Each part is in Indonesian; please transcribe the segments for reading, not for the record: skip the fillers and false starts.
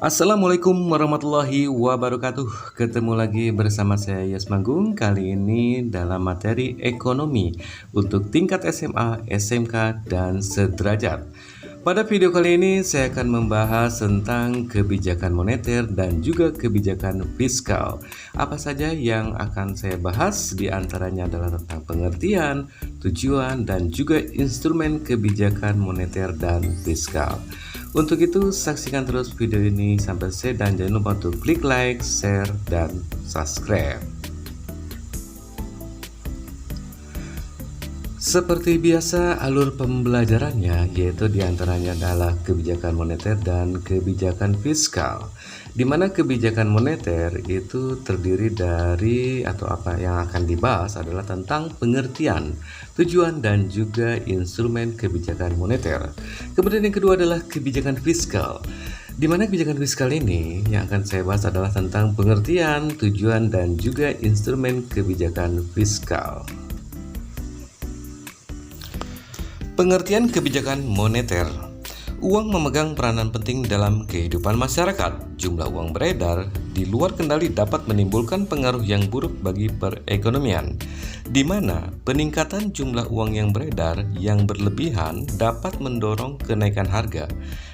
Assalamualaikum warahmatullahi wabarakatuh. Ketemu lagi bersama saya Yas Manggung. Kali ini dalam materi ekonomi untuk tingkat SMA, SMK, dan sederajat. Pada video kali ini saya akan membahas tentang kebijakan moneter dan juga kebijakan fiskal. Apa saja yang akan saya bahas? Di antaranya adalah tentang pengertian, tujuan, dan juga instrumen kebijakan moneter dan fiskal. Untuk itu, saksikan terus video ini sampai selesai dan jangan lupa untuk klik like, share, dan subscribe. Seperti biasa, alur pembelajarannya yaitu diantaranya adalah kebijakan moneter dan kebijakan fiskal, di mana kebijakan moneter itu terdiri dari atau apa yang akan dibahas adalah tentang pengertian, tujuan, dan juga instrumen kebijakan moneter. Kemudian yang kedua adalah kebijakan fiskal, di mana kebijakan fiskal ini yang akan saya bahas adalah tentang pengertian, tujuan, dan juga instrumen kebijakan fiskal. Pengertian kebijakan moneter. Uang memegang peranan penting dalam kehidupan masyarakat. Jumlah uang beredar di luar kendali dapat menimbulkan pengaruh yang buruk bagi perekonomian, di mana peningkatan jumlah uang yang beredar yang berlebihan dapat mendorong kenaikan harga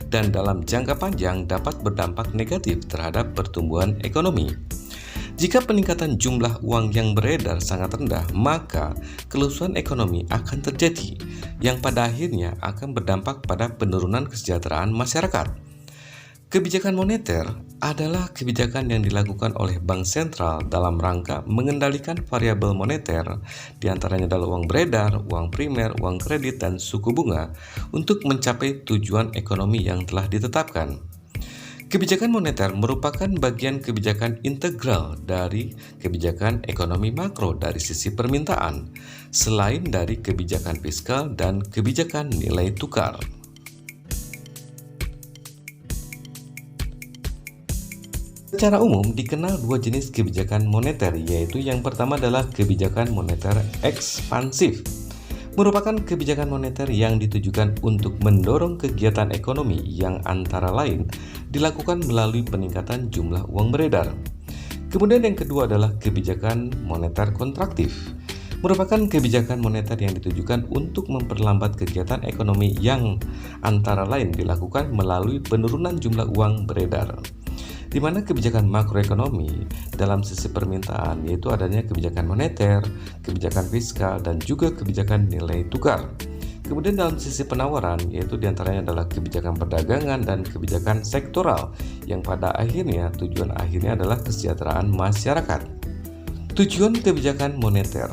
dan dalam jangka panjang dapat berdampak negatif terhadap pertumbuhan ekonomi. Jika peningkatan jumlah uang yang beredar sangat rendah, maka kelusuan ekonomi akan terjadi, yang pada akhirnya akan berdampak pada penurunan kesejahteraan masyarakat. Kebijakan moneter adalah kebijakan yang dilakukan oleh bank sentral dalam rangka mengendalikan variabel moneter, diantaranya adalah uang beredar, uang primer, uang kredit, dan suku bunga, untuk mencapai tujuan ekonomi yang telah ditetapkan. Kebijakan moneter merupakan bagian kebijakan integral dari kebijakan ekonomi makro dari sisi permintaan, selain dari kebijakan fiskal dan kebijakan nilai tukar. Secara umum dikenal dua jenis kebijakan moneter, yaitu yang pertama adalah kebijakan moneter ekspansif. Merupakan kebijakan moneter yang ditujukan untuk mendorong kegiatan ekonomi yang antara lain dilakukan melalui peningkatan jumlah uang beredar. Kemudian yang kedua adalah kebijakan moneter kontraktif. Merupakan kebijakan moneter yang ditujukan untuk memperlambat kegiatan ekonomi yang antara lain dilakukan melalui penurunan jumlah uang beredar. Di mana kebijakan makroekonomi dalam sisi permintaan yaitu adanya kebijakan moneter, kebijakan fiskal, dan juga kebijakan nilai tukar. Kemudian dalam sisi penawaran yaitu diantaranya adalah kebijakan perdagangan dan kebijakan sektoral yang pada akhirnya tujuan akhirnya adalah kesejahteraan masyarakat. Tujuan kebijakan moneter.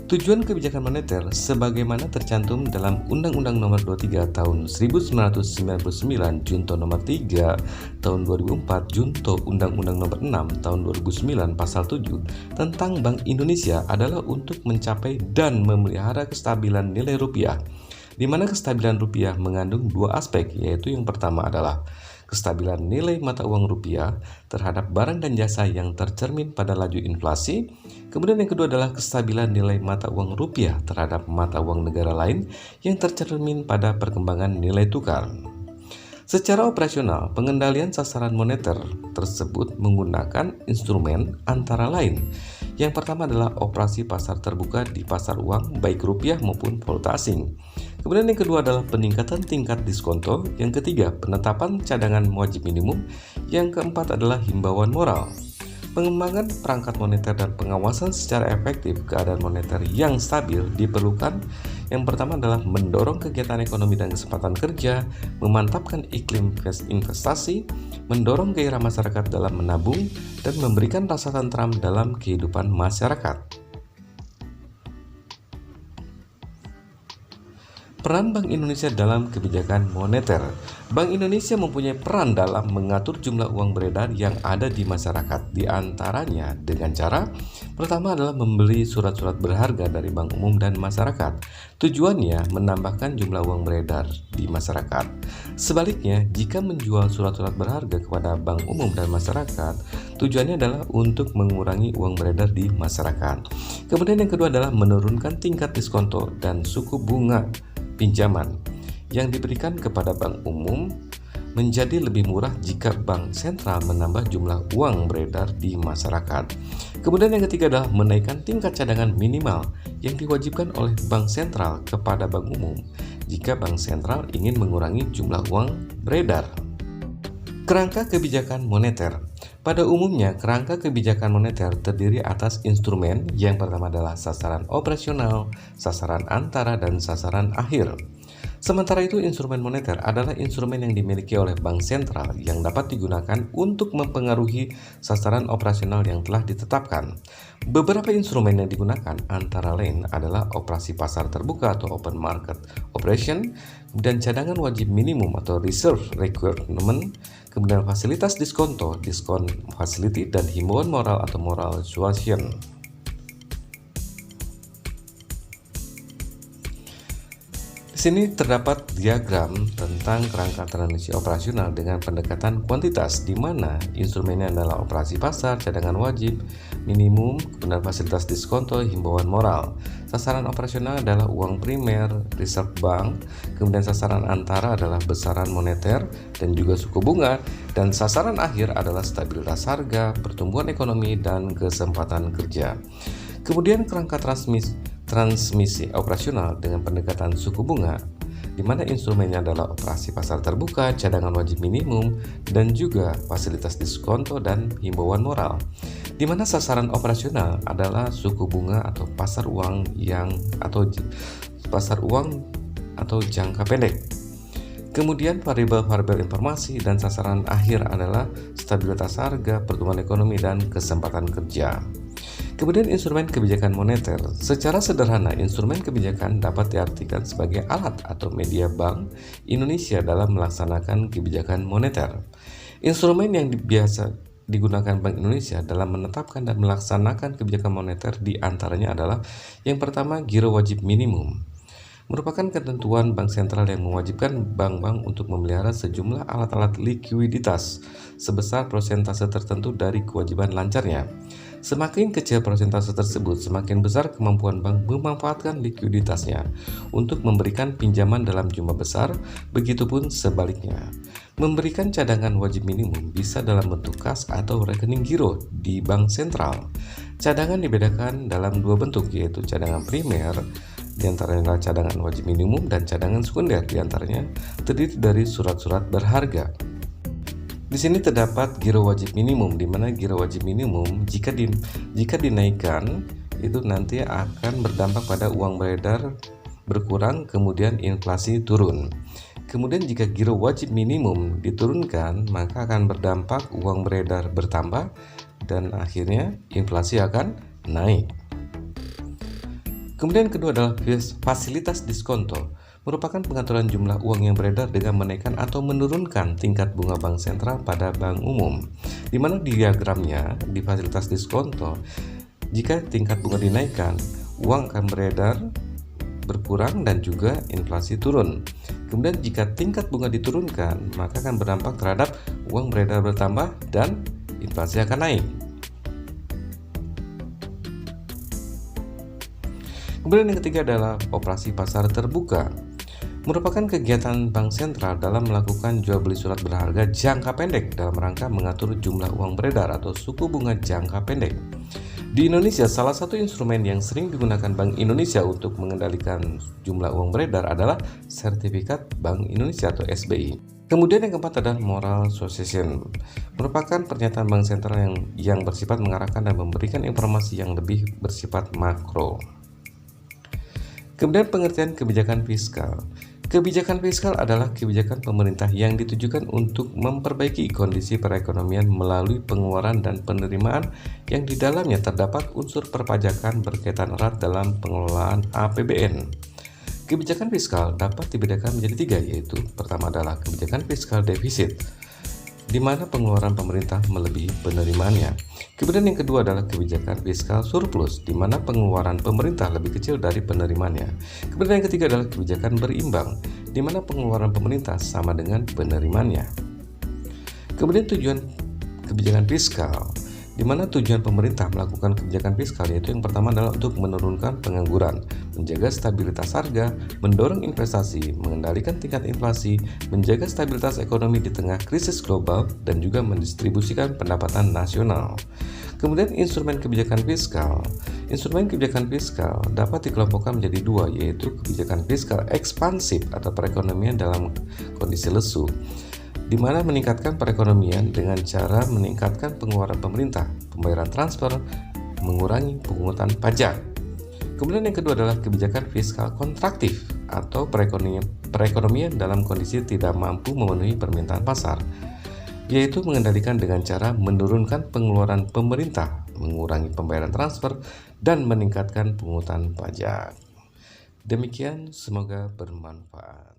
Tujuan kebijakan moneter sebagaimana tercantum dalam Undang-Undang Nomor 23 Tahun 1999 Junto Nomor 3 Tahun 2004 Junto Undang-Undang Nomor 6 Tahun 2009 Pasal 7 tentang Bank Indonesia adalah untuk mencapai dan memelihara kestabilan nilai rupiah, di mana kestabilan rupiah mengandung dua aspek, yaitu yang pertama adalah kestabilan nilai mata uang rupiah terhadap barang dan jasa yang tercermin pada laju inflasi. Kemudian yang kedua adalah kestabilan nilai mata uang rupiah terhadap mata uang negara lain yang tercermin pada perkembangan nilai tukar. Secara operasional, pengendalian sasaran moneter tersebut menggunakan instrumen antara lain. Yang pertama adalah operasi pasar terbuka di pasar uang baik rupiah maupun valuta asing. Kemudian yang kedua adalah peningkatan tingkat diskonto. Yang ketiga, penetapan cadangan wajib minimum. Yang keempat adalah himbauan moral. Pengembangan perangkat moneter dan pengawasan secara efektif keadaan moneter yang stabil diperlukan. Yang pertama adalah mendorong kegiatan ekonomi dan kesempatan kerja, memantapkan iklim investasi, mendorong gairah masyarakat dalam menabung, dan memberikan rasa tentram dalam kehidupan masyarakat. Peran Bank Indonesia dalam kebijakan moneter. Bank Indonesia mempunyai peran dalam mengatur jumlah uang beredar yang ada di masyarakat, di antaranya dengan cara pertama adalah membeli surat-surat berharga dari bank umum dan masyarakat. Tujuannya menambahkan jumlah uang beredar di masyarakat. Sebaliknya, jika menjual surat-surat berharga kepada bank umum dan masyarakat, tujuannya adalah untuk mengurangi uang beredar di masyarakat. Kemudian yang kedua adalah menurunkan tingkat diskonto dan suku bunga pinjaman yang diberikan kepada bank umum menjadi lebih murah jika bank sentral menambah jumlah uang beredar di masyarakat. Kemudian yang ketiga adalah menaikkan tingkat cadangan minimal yang diwajibkan oleh bank sentral kepada bank umum jika bank sentral ingin mengurangi jumlah uang beredar. Kerangka kebijakan moneter. Pada umumnya, kerangka kebijakan moneter terdiri atas instrumen yang pertama adalah sasaran operasional, sasaran antara, dan sasaran akhir. Sementara itu, instrumen moneter adalah instrumen yang dimiliki oleh bank sentral yang dapat digunakan untuk mempengaruhi sasaran operasional yang telah ditetapkan. Beberapa instrumen yang digunakan antara lain adalah operasi pasar terbuka atau open market operation, dan cadangan wajib minimum atau reserve requirement, kemudian fasilitas diskonto, discount facility, dan himbauan moral atau moral suasion. Di sini terdapat diagram tentang kerangka transmisi operasional dengan pendekatan kuantitas, di mana instrumennya adalah operasi pasar, cadangan wajib minimum, kemudian fasilitas diskonto, himbauan moral. Sasaran operasional adalah uang primer, reserve bank, kemudian sasaran antara adalah besaran moneter dan juga suku bunga, dan sasaran akhir adalah stabilitas harga, pertumbuhan ekonomi, dan kesempatan kerja. Kemudian kerangka transmisi operasional dengan pendekatan suku bunga, di mana instrumennya adalah operasi pasar terbuka, cadangan wajib minimum, dan juga fasilitas diskonto dan himbauan moral, di mana sasaran operasional adalah suku bunga atau pasar uang atau jangka pendek. Kemudian variabel-variabel informasi dan sasaran akhir adalah stabilitas harga, pertumbuhan ekonomi, dan kesempatan kerja. Kemudian instrumen kebijakan moneter. Secara sederhana, instrumen kebijakan dapat diartikan sebagai alat atau media Bank Indonesia dalam melaksanakan kebijakan moneter. Instrumen yang biasa digunakan Bank Indonesia dalam menetapkan dan melaksanakan kebijakan moneter diantaranya adalah yang pertama, giro wajib minimum, merupakan ketentuan bank sentral yang mewajibkan bank-bank untuk memelihara sejumlah alat-alat likuiditas sebesar persentase tertentu dari kewajiban lancarnya. Semakin kecil persentase tersebut, semakin besar kemampuan bank memanfaatkan likuiditasnya untuk memberikan pinjaman dalam jumlah besar, begitupun sebaliknya. Memberikan cadangan wajib minimum bisa dalam bentuk kas atau rekening giro di bank sentral. Cadangan dibedakan dalam dua bentuk, yaitu cadangan primer, diantaranya cadangan wajib minimum, dan cadangan sekunder, diantaranya terdiri dari surat-surat berharga. Di sini terdapat giro wajib minimum, di mana giro wajib minimum jika dinaikkan itu nanti akan berdampak pada uang beredar berkurang, kemudian inflasi turun. Kemudian jika giro wajib minimum diturunkan, maka akan berdampak uang beredar bertambah dan akhirnya inflasi akan naik. Kemudian kedua adalah fasilitas diskonto, merupakan pengaturan jumlah uang yang beredar dengan menaikkan atau menurunkan tingkat bunga bank sentral pada bank umum, di mana diagramnya di fasilitas diskonto, jika tingkat bunga dinaikkan, uang akan beredar berkurang dan juga inflasi turun. Kemudian jika tingkat bunga diturunkan, maka akan berdampak terhadap uang beredar bertambah dan inflasi akan naik. Kemudian yang ketiga adalah operasi pasar terbuka, merupakan kegiatan bank sentral dalam melakukan jual beli surat berharga jangka pendek dalam rangka mengatur jumlah uang beredar atau suku bunga jangka pendek. Di Indonesia, salah satu instrumen yang sering digunakan Bank Indonesia untuk mengendalikan jumlah uang beredar adalah Sertifikat Bank Indonesia atau SBI. Kemudian yang keempat adalah moral suasion, merupakan pernyataan bank sentral yang bersifat mengarahkan dan memberikan informasi yang lebih bersifat makro. Kemudian pengertian kebijakan fiskal. Kebijakan fiskal adalah kebijakan pemerintah yang ditujukan untuk memperbaiki kondisi perekonomian melalui pengeluaran dan penerimaan yang di dalamnya terdapat unsur perpajakan berkaitan erat dalam pengelolaan APBN. Kebijakan fiskal dapat dibedakan menjadi tiga, yaitu pertama adalah kebijakan fiskal defisit, di mana pengeluaran pemerintah melebihi penerimaannya. Kemudian yang kedua adalah kebijakan fiskal surplus, di mana pengeluaran pemerintah lebih kecil dari penerimaannya. Kemudian yang ketiga adalah kebijakan berimbang, di mana pengeluaran pemerintah sama dengan penerimaannya. Kemudian tujuan kebijakan fiskal. di mana tujuan pemerintah melakukan kebijakan fiskal yaitu yang pertama adalah untuk menurunkan pengangguran, menjaga stabilitas harga, mendorong investasi, mengendalikan tingkat inflasi, menjaga stabilitas ekonomi di tengah krisis global, dan juga mendistribusikan pendapatan nasional. Kemudian instrumen kebijakan fiskal. Instrumen kebijakan fiskal dapat dikelompokkan menjadi dua, yaitu kebijakan fiskal ekspansif atau perekonomian dalam kondisi lesu, di mana meningkatkan perekonomian dengan cara meningkatkan pengeluaran pemerintah, pembayaran transfer, mengurangi pungutan pajak. Kemudian yang kedua adalah kebijakan fiskal kontraktif atau perekonomian dalam kondisi tidak mampu memenuhi permintaan pasar, yaitu mengendalikan dengan cara menurunkan pengeluaran pemerintah, mengurangi pembayaran transfer, dan meningkatkan pungutan pajak. Demikian, semoga bermanfaat.